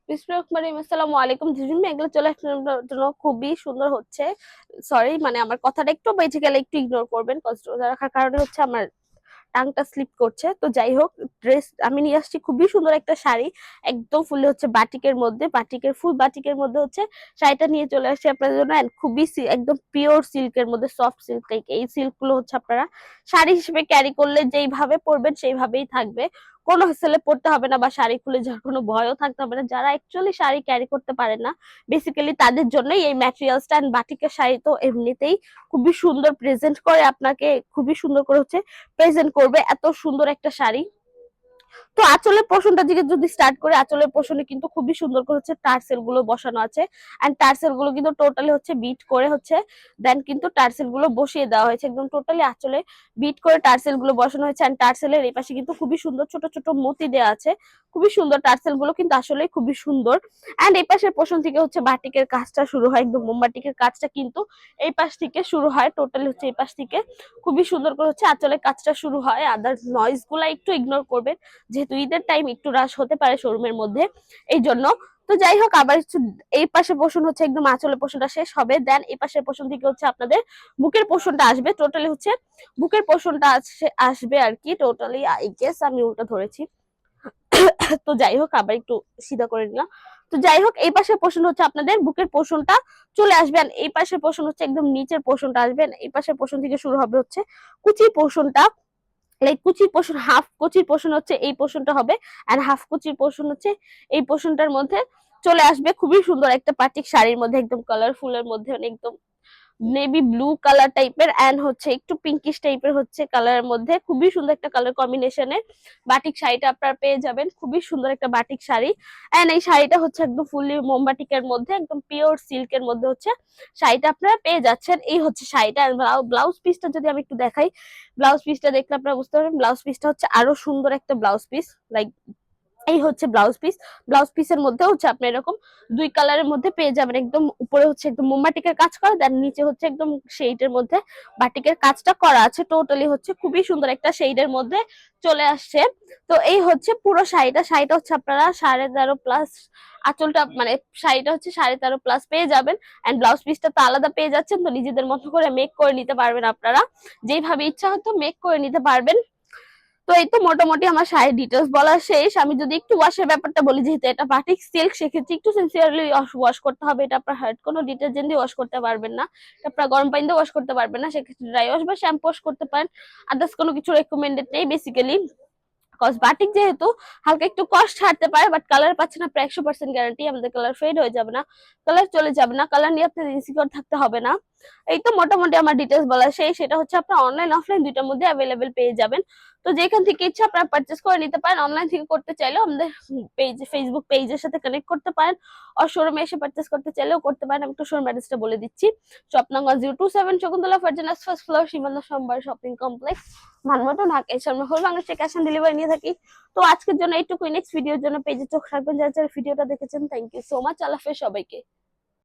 আসসালামু আলাইকুম জিজুন, এগুলো চলে আসার জন্য খুবই সুন্দর হচ্ছে। সরি, মানে আমার কথাটা একটু বেঁচে গেলে একটু ইগনোর করবেন, কজ রোজা রাখার কারণে হচ্ছে আমার টাংটা স্লিপ করছে। তো যাই হোক, ড্রেস আমি নিয়ে আসছি খুবই সুন্দর একটা শাড়ি, একদম ফুলে হচ্ছে বাটিকের মধ্যে, বাটিকের ফুল বাটিকের মধ্যে হচ্ছে শাড়িটা নিয়ে চলে আসছি আপনাদের জন্য। And খুবই একদম পিওর সিল্কের মধ্যে, সফট সিল্ক টাইপ। এই সিল্ক গুলো হচ্ছে আপনারা শাড়ি হিসেবে ক্যারি করলে যেইভাবে পরবেন সেইভাবেই থাকবে, কোনো হেসেলে পড়তে হবে না বা শাড়ি খুলে যাওয়ার কোনো ভয়ও থাকতে হবে না। যারা অ্যাকচুয়ালি শাড়ি ক্যারি করতে পারে না, বেসিক্যালি তাদের জন্যই এই ম্যাটেরিয়ালসটা। এন্ড বাটিকের শাড়ি তো এমনিতেই খুবই সুন্দর প্রেজেন্ট করে, আপনাকে খুবই সুন্দর করে হচ্ছে প্রেজেন্ট করবে, এত সুন্দর একটা শাড়ি। তো আঁচলের পোর্শনটা দিকে যদি স্টার্ট করে, আঁচলের পোর্শনে কিন্তু খুবই সুন্দর করে হচ্ছে টার্সেল গুলো বসানো আছে। এন্ড টার্সেল গুলো কিন্তু টোটালি হচ্ছে বিট করে হচ্ছে দেন কিন্তু টার্সেল গুলো বসিয়ে দেওয়া হয়েছে, একদম টোটালি আঁচলে বিট করে টার্সেল গুলো বসানো হয়েছে। এন্ড টার্সেলের এই পাশে কিন্তু খুবই সুন্দর ছোট ছোট মতি দেওয়া আছে, খুবই সুন্দর। টার্সেল গুলো কিন্তু আসলে খুবই সুন্দর। এন্ড এই পাশের পোর্শন থেকে হচ্ছে বাটিকের কাজটা শুরু হয়, একদম মোমবাটিকের কাজটা কিন্তু এই পাশ থেকে শুরু হয়, টোটালি হচ্ছে এই পাশ থেকে খুবই সুন্দর করে হচ্ছে আঁচলের কাজটা শুরু হয়। আদার নয়েজ গুলা একটু ইগনোর করবেন, যেহেতু ঈদের টাইম একটু রাশ হতে পারে শোরুমের মধ্যে, এই জন্য। তো যাই হোক, আবার এই পাশে পোষণ হচ্ছে একদম আঁচলের পোষণটা শেষ হবে, দেন এই পাশের পোষণ থেকে হচ্ছে আপনাদের বুকের পোষণটা আসবে। টোটালি হচ্ছে বুকের পোষণটা আসবে আর কি, টোটালি আই গেস আমি উল্টা ধরেছি। তো যাই হোক, আবার একটু সিধা করে নিলাম। তো যাই হোক, এই পাশের পোষণ হচ্ছে আপনাদের বুকের পোষণটা চলে আসবেন, এই পাশের পোষণ হচ্ছে একদম নিচের পোষণটা আসবেন। এই পাশের পোষণ থেকে শুরু হবে হচ্ছে কুচির পোষণটা, লাইক কুচির পোর্শন, হাফ কুচির পোর্শন হচ্ছে এই পোর্শনটা হবে, এন্ড হাফ কুচির পোর্শন হচ্ছে এই পোর্শনটার মধ্যে চলে আসবে। খুবই সুন্দর একটা পাটিক শাড়ির মধ্যে, একদম কালারফুলের মধ্যে, একদম নেভি ব্লু কালার টাইপের এন্ড হচ্ছে একটু পিঙ্কিশ টাইপের হচ্ছে কালারের মধ্যে, খুবই সুন্দর একটা কালার কম্বিনেশনে বাটিক শাড়িটা আপনারা পেয়ে যাবেন। খুবই সুন্দর একটা বাটিক শাড়ি। এন্ড এই শাড়িটা হচ্ছে একদম ফুললি মোমবাটিকের মধ্যে, একদম পিওর সিল্কের মধ্যে হচ্ছে শাড়িটা আপনারা পেয়ে যাচ্ছেন। এই হচ্ছে শাড়িটা। ব্লাউজ পিসটা যদি আমি একটু দেখাই, ব্লাউজ পিসটা দেখলে আপনারা বুঝতে পারবেন, ব্লাউজ পিসটা হচ্ছে আরো সুন্দর একটা ব্লাউজ পিস। লাইক এই হচ্ছে ব্লাউজ পিস। ব্লাউজ পিসের মধ্যে হচ্ছে আপনি এরকম দুই কালারের মধ্যে পেয়ে যাবেন, একদম উপরে হচ্ছে একদম মোমবাটিকের কাজ করা, দেন নিচে হচ্ছে একদম শেডের মধ্যে বাটিকের কাজটা করা আছে। টোটালি হচ্ছে খুবই সুন্দর একটা শেডের মধ্যে চলে আসছে। তো এই হচ্ছে পুরো শাড়িটা। শাড়িটা হচ্ছে আপনারা 13.5+ আঁচলটা, মানে শাড়িটা হচ্ছে 13.5+ পেয়ে যাবেন। এন্ড ব্লাউজ পিসটা তো আলাদা পেয়ে যাচ্ছেন, তো নিজেদের মতো করে মেক করে নিতে পারবেন আপনারা, যেইভাবে ইচ্ছা হতো মেক করে নিতে পারবেন। তো এই তো মোটামুটি আমার শাড়ির ডিটেলস বলা শেষ। আমি যদি একটু ওয়াশের ব্যাপারটা বলি, যেহেতু এটা বাটিক সিল্ক, সেক্ষেত্রে একটু সিনসিয়ারলি ওয়াশ করতে হবে। এটা আপনার হার্ড কোনো ডিটারজেন্ট দিয়ে ওয়াশ করতে পারবেন না, এটা আপনার গরম পানি দিয়ে ওয়াশ করতে পারবেন না, সেক্ষেত্রে ড্রাই ওয়াশ বা শ্যাম্পু ওয়াশ করতে পারেন। আদার্স কোনো কিছু রেকমেন্ডেড নেই বেসিক্যালি, কজ বাটিক যেহেতু হালকা একটু কষ্ট হারতে পারে, বাট কালার পাচ্ছে না প্রায় 100% গ্যারান্টি, আমাদের কালার ফেড হয়ে যাবে না, কালার চলে যাবে না, কালার নিয়ে আপনার ইনসিকিউর থাকতে হবে না। এই তো মোটামুটি আমার ডিটেলস বলা সেই, সেটা হচ্ছে আপনার অনলাইন অফলাইন দুইটার মধ্যে অ্যাভেলেবেল পেয়ে যাবেন। তো যেখান থেকে ইচ্ছা আপনারা পারচেস করে নিতে পারেন। অনলাইন থেকে করতে চাইলেও আমাদের পেজ, ফেসবুক পেজের সাথে কানেক্ট করতে পারেন, আর শোরুমে এসে পারচেস করতে চাইলেও করতে পারেন। আমি একটু শোরুম অ্যাড্রেসটা বলে দিচ্ছি। Shop number 027 Shakuntala Farzana's, first floor, সীমান্ত সম্ভার শপিং কমপ্লেক্স, ধানমন্ডি, ঢাকা। এই শর্মা হল বাংলাদেশে ক্যাশ অন ডেলিভারি নিয়ে থাকি। তো আজকের জন্য এইটুকুই, নেক্সট ভিডিওর জন্য পেজে চোখ রাখবেন। যারা যারা ভিডিওটা দেখেছেন, থ্যাংক ইউ সো মাচ। আল্লাহ হাফেজ সবাইকে।